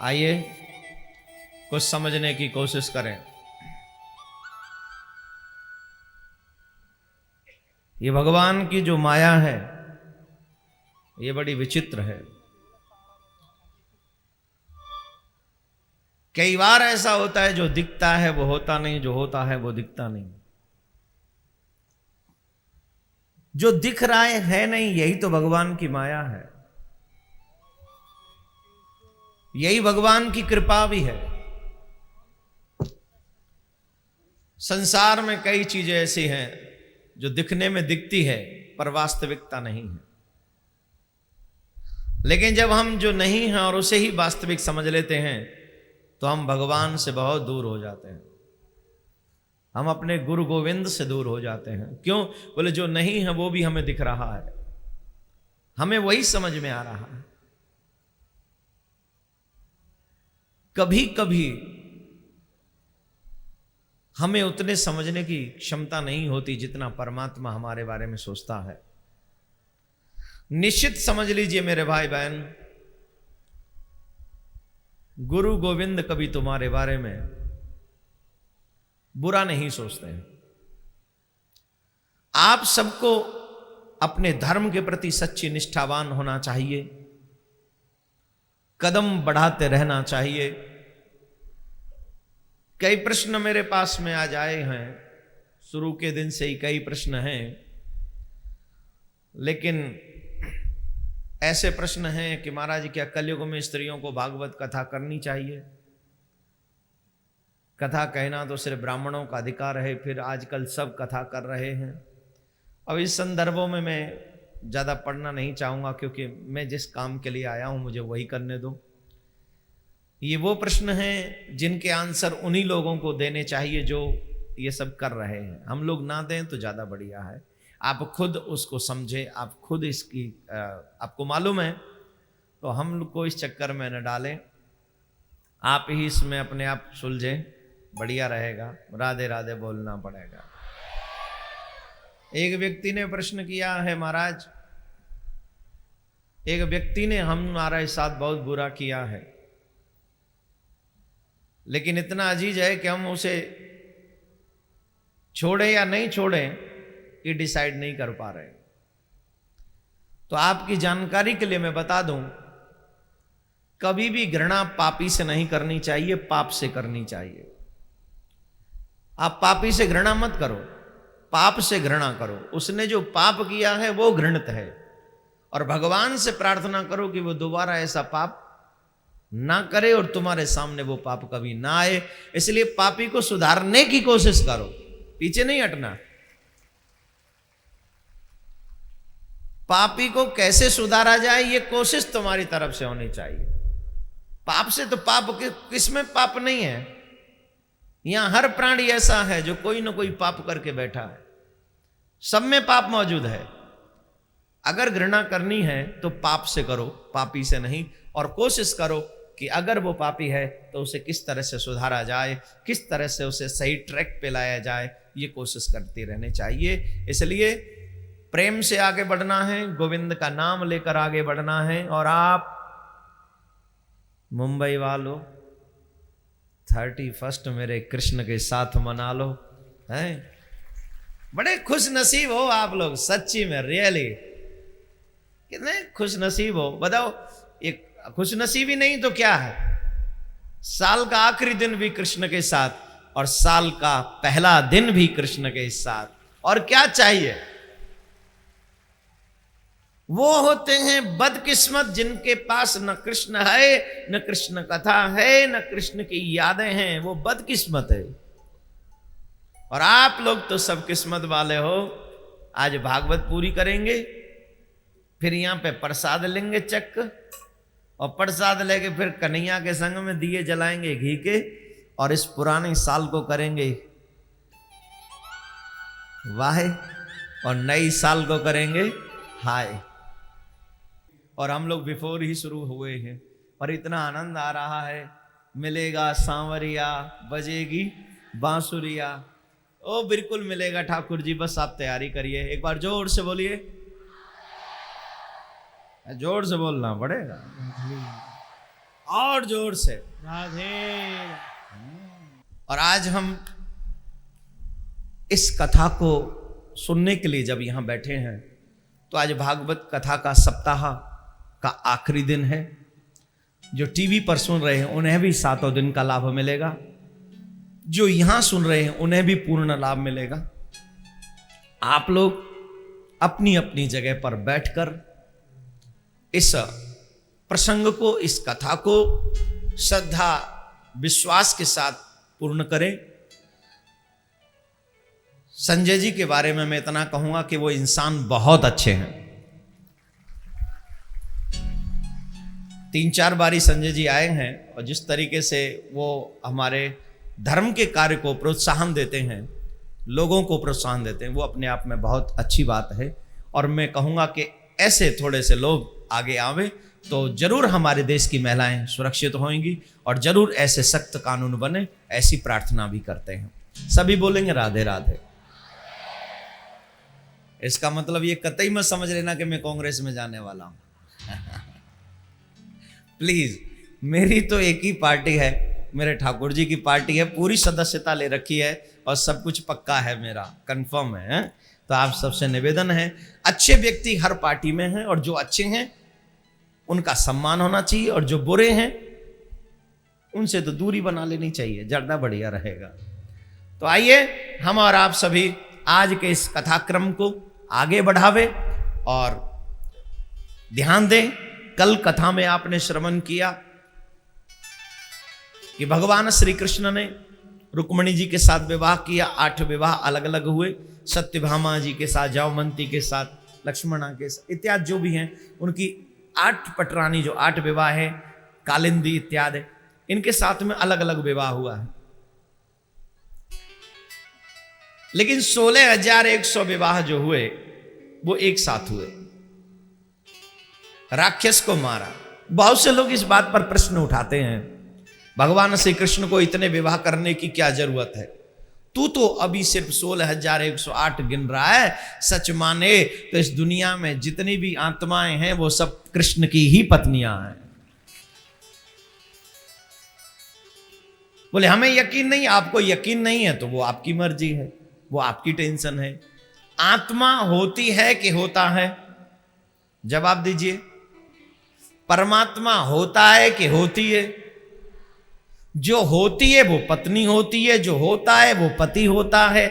आइए कुछ समझने की कोशिश करें। ये भगवान की जो माया है ये बड़ी विचित्र है। कई बार ऐसा होता है जो दिखता है वो होता नहीं, जो होता है वो दिखता नहीं। जो दिख रहा है नहीं, यही तो भगवान की माया है, यही भगवान की कृपा भी है। संसार में कई चीजें ऐसी हैं जो दिखने में दिखती है पर वास्तविकता नहीं है। लेकिन जब हम जो नहीं हैं और उसे ही वास्तविक समझ लेते हैं तो हम भगवान से बहुत दूर हो जाते हैं, हम अपने गुरु गोविंद से दूर हो जाते हैं। क्यों? बोले जो नहीं है वो भी हमें दिख रहा है, हमें वही समझ में आ रहा है। कभी कभी हमें उतने समझने की क्षमता नहीं होती जितना परमात्मा हमारे बारे में सोचता है। निश्चित समझ लीजिए मेरे भाई बहन, गुरु गोविंद कभी तुम्हारे बारे में बुरा नहीं सोचते हैं। आप सबको अपने धर्म के प्रति सच्ची निष्ठावान होना चाहिए, कदम बढ़ाते रहना चाहिए। कई प्रश्न मेरे पास में आ जाए हैं, शुरू के दिन से ही कई प्रश्न हैं, लेकिन ऐसे प्रश्न हैं कि महाराज क्या कलयुग में स्त्रियों को भागवत कथा करनी चाहिए? कथा कहना तो सिर्फ ब्राह्मणों का अधिकार है, फिर आजकल सब कथा कर रहे हैं। अब इस संदर्भों में मैं ज़्यादा पढ़ना नहीं चाहूँगा क्योंकि मैं जिस काम के लिए आया हूँ मुझे वही करने दो। ये वो प्रश्न हैं जिनके आंसर उन्हीं लोगों को देने चाहिए जो ये सब कर रहे हैं। हम लोग ना दें तो ज़्यादा बढ़िया है। आप खुद उसको समझें, आप खुद इसकी आपको मालूम है तो हम लोग को इस चक्कर में न डालें, आप ही इसमें अपने आप सुलझें, बढ़िया रहेगा। राधे राधे बोलना पड़ेगा। एक व्यक्ति ने प्रश्न किया है, महाराज एक व्यक्ति ने हमारे साथ बहुत बुरा किया है, लेकिन इतना अजीज है कि हम उसे छोड़े या नहीं छोड़े ये डिसाइड नहीं कर पा रहे। तो आपकी जानकारी के लिए मैं बता दूं, कभी भी घृणा पापी से नहीं करनी चाहिए, पाप से करनी चाहिए। आप पापी से घृणा मत करो, पाप से घृणा करो। उसने जो पाप किया है वो घृणित है, और भगवान से प्रार्थना करो कि वो दोबारा ऐसा पाप ना करे और तुम्हारे सामने वो पाप कभी ना आए। इसलिए पापी को सुधारने की कोशिश करो, पीछे नहीं हटना। पापी को कैसे सुधारा जाए ये कोशिश तुम्हारी तरफ से होनी चाहिए। पाप से तो पाप किसमें पाप नहीं है? यहां हर प्राणी ऐसा है जो कोई ना कोई पाप करके बैठा है, सब में पाप मौजूद है। अगर घृणा करनी है तो पाप से करो, पापी से नहीं। और कोशिश करो कि अगर वो पापी है तो उसे किस तरह से सुधारा जाए, किस तरह से उसे सही ट्रैक पे लाया जाए, ये कोशिश करती रहनी चाहिए। इसलिए प्रेम से आगे बढ़ना है, गोविंद का नाम लेकर आगे बढ़ना है। और आप मुंबई वालों 31 मेरे कृष्ण के साथ मना लो, हैं? बड़े खुश नसीब हो आप लोग, सच्ची में, रियली कितने खुश नसीब हो। बताओ, एक खुश नसीबी नहीं तो क्या है? साल का आखिरी दिन भी कृष्ण के साथ और साल का पहला दिन भी कृष्ण के साथ, और क्या चाहिए? वो होते हैं बदकिस्मत जिनके पास न कृष्ण है, न कृष्ण कथा है, न कृष्ण की यादें हैं। वो बदकिस्मत है। और आप लोग तो सब किस्मत वाले हो। आज भागवत पूरी करेंगे, फिर यहां पे प्रसाद लेंगे चक्क, और प्रसाद लेके फिर कन्हैया के संग में दिए जलाएंगे घी के, और इस पुराने साल को करेंगे वाह, और नई साल को करेंगे हाय। और हम लोग बिफोर ही शुरू हुए हैं और इतना आनंद आ रहा है। मिलेगा सांवरिया, बजेगी बांसुरिया। ओ बिल्कुल मिलेगा ठाकुर जी, बस आप तैयारी करिए। एक बार जोर से बोलिए, जोर से बोलना पड़ेगा। और जोर से राधे। और आज हम इस कथा को सुनने के लिए जब यहां बैठे हैं तो आज भागवत कथा का सप्ताह का आखिरी दिन है। जो टीवी पर सुन रहे हैं उन्हें भी 7 दिन का लाभ मिलेगा, जो यहां सुन रहे हैं उन्हें भी पूर्ण लाभ मिलेगा। आप लोग अपनी अपनी जगह पर बैठकर इस प्रसंग को, इस कथा को श्रद्धा विश्वास के साथ पूर्ण करें। संजय जी के बारे में मैं इतना कहूंगा कि वो इंसान बहुत अच्छे हैं। 3-4 बारी संजय जी आए हैं और जिस तरीके से वो हमारे धर्म के कार्य को प्रोत्साहन देते हैं, लोगों को प्रोत्साहन देते हैं, वो अपने आप में बहुत अच्छी बात है। और मैं कहूंगा कि ऐसे थोड़े से लोग आगे आवे तो जरूर हमारे देश की महिलाएं सुरक्षित होंगी और जरूर ऐसे सख्त कानून बने, ऐसी प्रार्थना भी करते हैं। सभी बोलेंगे राधे राधे। इसका मतलब ये कतई मत समझ लेना कि मैं कांग्रेस में जाने वाला हूं। प्लीज, मेरी तो एक ही पार्टी है, मेरे ठाकुर जी की पार्टी है, पूरी सदस्यता ले रखी है और सब कुछ पक्का है, मेरा कंफर्म है। तो आप सबसे निवेदन है, अच्छे व्यक्ति हर पार्टी में हैं और जो अच्छे हैं उनका सम्मान होना चाहिए और जो बुरे हैं उनसे तो दूरी बना लेनी चाहिए, ज्यादा बढ़िया रहेगा। तो आइए हम और आप सभी आज के इस कथाक्रम को आगे बढ़ावे और ध्यान दें। कल कथा में आपने श्रवण किया कि भगवान श्री कृष्ण ने रुक्मिणी जी के साथ विवाह किया। 8 विवाह अलग अलग हुए, सत्यभामा जी के साथ, जामवंती के साथ, लक्ष्मणा के साथ इत्यादि जो भी हैं, उनकी 8 पटरानी जो 8 विवाह है, कालिंदी इत्यादि, इनके साथ में अलग अलग विवाह हुआ है। लेकिन 16,100 विवाह जो हुए वो एक साथ हुए। राक्षस को मारा। बहुत से लोग इस बात पर प्रश्न उठाते हैं, भगवान श्री कृष्ण को इतने विवाह करने की क्या जरूरत है? तू तो अभी सिर्फ 16,108 गिन रहा है। सच माने तो इस दुनिया में जितनी भी आत्माएं हैं वो सब कृष्ण की ही पत्नियां हैं। बोले हमें यकीन नहीं, आपको यकीन नहीं है तो वो आपकी मर्जी है, वो आपकी टेंशन है। आत्मा होती है कि होता है? जवाब दीजिए। परमात्मा होता है कि होती है? जो होती है वो पत्नी होती है, जो होता है वो पति होता है।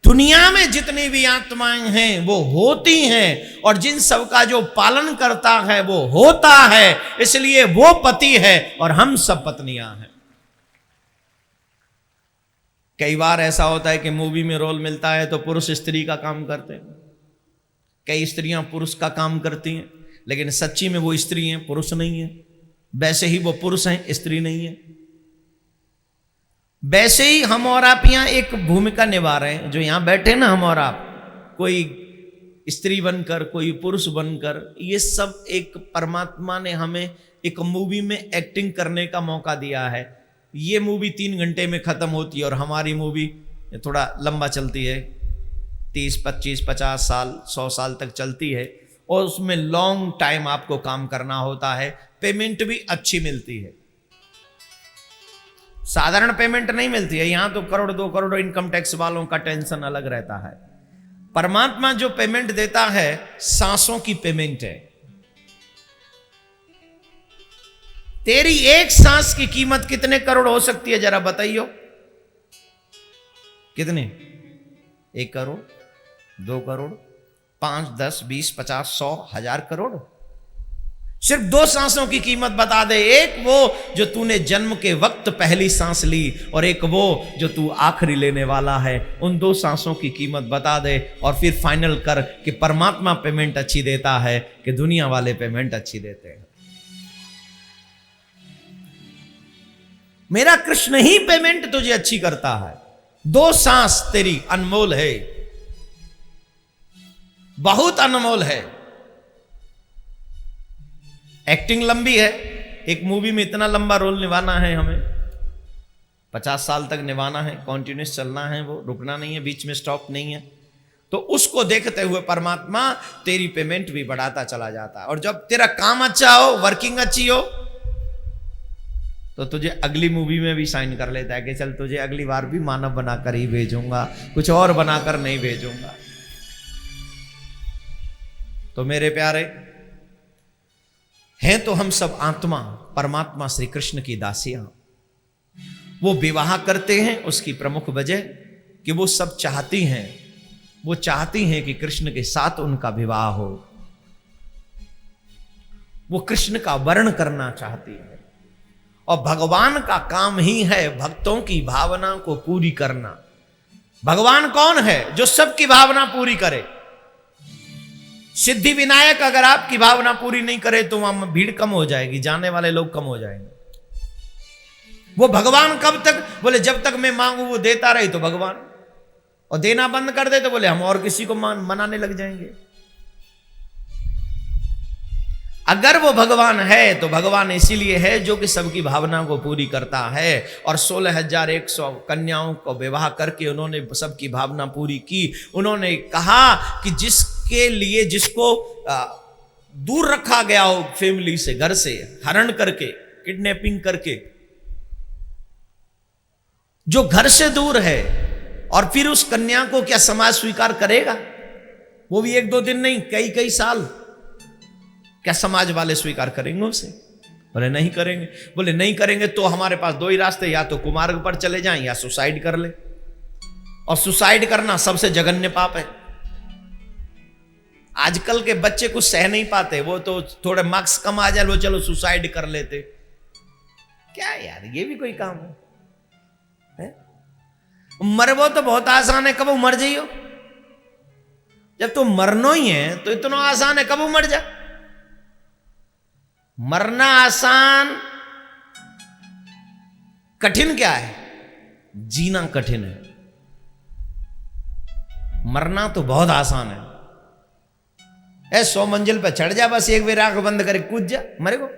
दुनिया में जितनी भी आत्माएं हैं वो होती हैं और जिन सब का जो पालन करता है वो होता है, इसलिए वो पति है और हम सब पत्नियां हैं। कई बार ऐसा होता है कि मूवी में रोल मिलता है तो पुरुष स्त्री का काम करते हैं, कई स्त्रियां पुरुष का काम करती हैं, लेकिन सच्ची में वो स्त्री हैं, पुरुष नहीं है। वैसे ही वो पुरुष हैं, स्त्री नहीं है। वैसे ही हम और आप यहां एक भूमिका निभा रहे हैं। जो यहां बैठे ना, हम और आप, कोई स्त्री बनकर, कोई पुरुष बनकर, ये सब एक परमात्मा ने हमें एक मूवी में एक्टिंग करने का मौका दिया है। ये मूवी 3 घंटे में खत्म होती है और हमारी मूवी थोड़ा लंबा चलती है, 30, 25, 50 साल, 100 साल तक चलती है और उसमें लॉन्ग टाइम आपको काम करना होता है। पेमेंट भी अच्छी मिलती है, साधारण पेमेंट नहीं मिलती है। यहां तो करोड़ 2 करोड़ इनकम टैक्स वालों का टेंशन अलग रहता है। परमात्मा जो पेमेंट देता है सांसों की पेमेंट है। तेरी एक सांस की कीमत कितने करोड़ हो सकती है, जरा बताइयो? कितने? 1 करोड़, 2 करोड़, 5, 10, 20, 50, 100, 1000 करोड़। सिर्फ 2 सांसों की कीमत बता दे। एक वो जो तूने जन्म के वक्त पहली सांस ली और एक वो जो तू आखिरी लेने वाला है। उन 2 सांसों की कीमत बता दे और फिर फाइनल कर कि परमात्मा पेमेंट अच्छी देता है कि दुनिया वाले पेमेंट अच्छी देते हैं। मेरा कृष्ण ही पेमेंट तुझे अच्छी करता है। 2 सांस तेरी अनमोल है, बहुत अनमोल है। एक्टिंग लंबी है, एक मूवी में इतना लंबा रोल निभाना है हमें, 50 साल तक निभाना है, कॉन्टिन्यूस चलना है, वो रुकना नहीं है, बीच में स्टॉप नहीं है। तो उसको देखते हुए परमात्मा तेरी पेमेंट भी बढ़ाता चला जाता है। और जब तेरा काम अच्छा हो, वर्किंग अच्छी हो, तो तुझे अगली मूवी में भी साइन कर लेता है कि चल तुझे अगली बार भी मानव बनाकर ही भेजूंगा, कुछ और बनाकर नहीं भेजूंगा। तो मेरे प्यारे, हैं तो हम सब आत्मा परमात्मा श्री कृष्ण की दासियां। वो विवाह करते हैं, उसकी प्रमुख वजह कि वो सब चाहती हैं, वो चाहती हैं कि कृष्ण के साथ उनका विवाह हो। वो कृष्ण का वर्ण करना चाहती है और भगवान का काम ही है भक्तों की भावना को पूरी करना। भगवान कौन है? जो सबकी भावना पूरी करे। सिद्धि विनायक अगर आपकी भावना पूरी नहीं करे तो वहां भीड़ कम हो जाएगी, जाने वाले लोग कम हो जाएंगे। वो भगवान कब तक? बोले जब तक मैं मांगू वो देता रहे तो भगवान, और देना बंद कर दे तो बोले हम और किसी को मनाने लग जाएंगे। अगर वो भगवान है तो भगवान इसीलिए है जो कि सबकी भावना को पूरी करता है। और 16,100 कन्याओं को विवाह करके उन्होंने सबकी भावना पूरी की। उन्होंने कहा कि जिसके लिए, जिसको दूर रखा गया हो फैमिली से, घर से हरण करके, किडनैपिंग करके, जो घर से दूर है, और फिर उस कन्या को क्या समाज स्वीकार करेगा? वो भी 1-2 दिन नहीं, कई कई साल। क्या समाज वाले स्वीकार करेंगे उसे? बोले नहीं करेंगे। बोले नहीं करेंगे तो हमारे पास 2 ही रास्ते, या तो कुमार्ग पर चले जाएं या सुसाइड कर ले। और सुसाइड करना सबसे जघन्य पाप है। आजकल के बच्चे कुछ सह नहीं पाते, वो तो थोड़े मार्क्स कम आ जाए वो चलो सुसाइड कर लेते। क्या यार, ये भी कोई काम है? मरवो तो बहुत आसान है, कब मर जाइयो। जब तो मरना ही है तो इतना आसान है, कब मर जा। मरना आसान, कठिन क्या है? जीना कठिन है। मरना तो बहुत आसान है। 100 मंजिल पे चढ़ जा, बस एक बार आंख बंद करे कूद जा, मरेगो।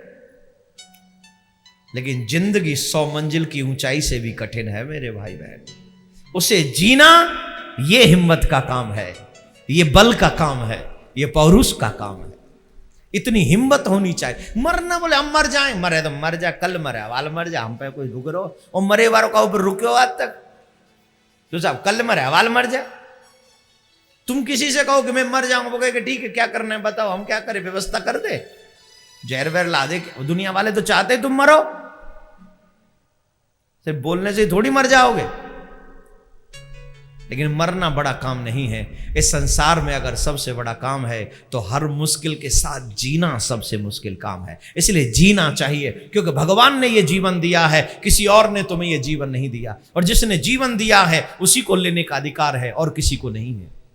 लेकिन जिंदगी 100 मंजिल की ऊंचाई से भी कठिन है मेरे भाई बहन। उसे जीना ये हिम्मत का काम है, ये बल का काम है, ये पौरुष का काम है। इतनी हिम्मत होनी चाहिए। मरना बोले हम मर जाएं, मरे तो मर जा, कल मरे वाल मर जा, हम पे कोई रुक रहो। और मरे वालों का ऊपर रुके हो आज तक? तो साहब कल मरे वाल मर जा। तुम किसी से कहो कि मैं मर जाऊंगा, वो कहे ठीक है क्या करना है बताओ, हम क्या करें, व्यवस्था कर दे, जहर वहर ला दे। दुनिया वाले तो चाहते तुम मरो, सिर्फ बोलने से थोड़ी मर जाओगे। लेकिन मरना बड़ा काम नहीं है। इस संसार में अगर सबसे बड़ा काम है तो हर मुश्किल के साथ जीना सबसे मुश्किल काम है। इसलिए जीना चाहिए, क्योंकि भगवान ने यह जीवन दिया है, किसी और ने तुम्हें यह जीवन नहीं दिया। और जिसने जीवन दिया है उसी को लेने का अधिकार है और किसी को नहीं है।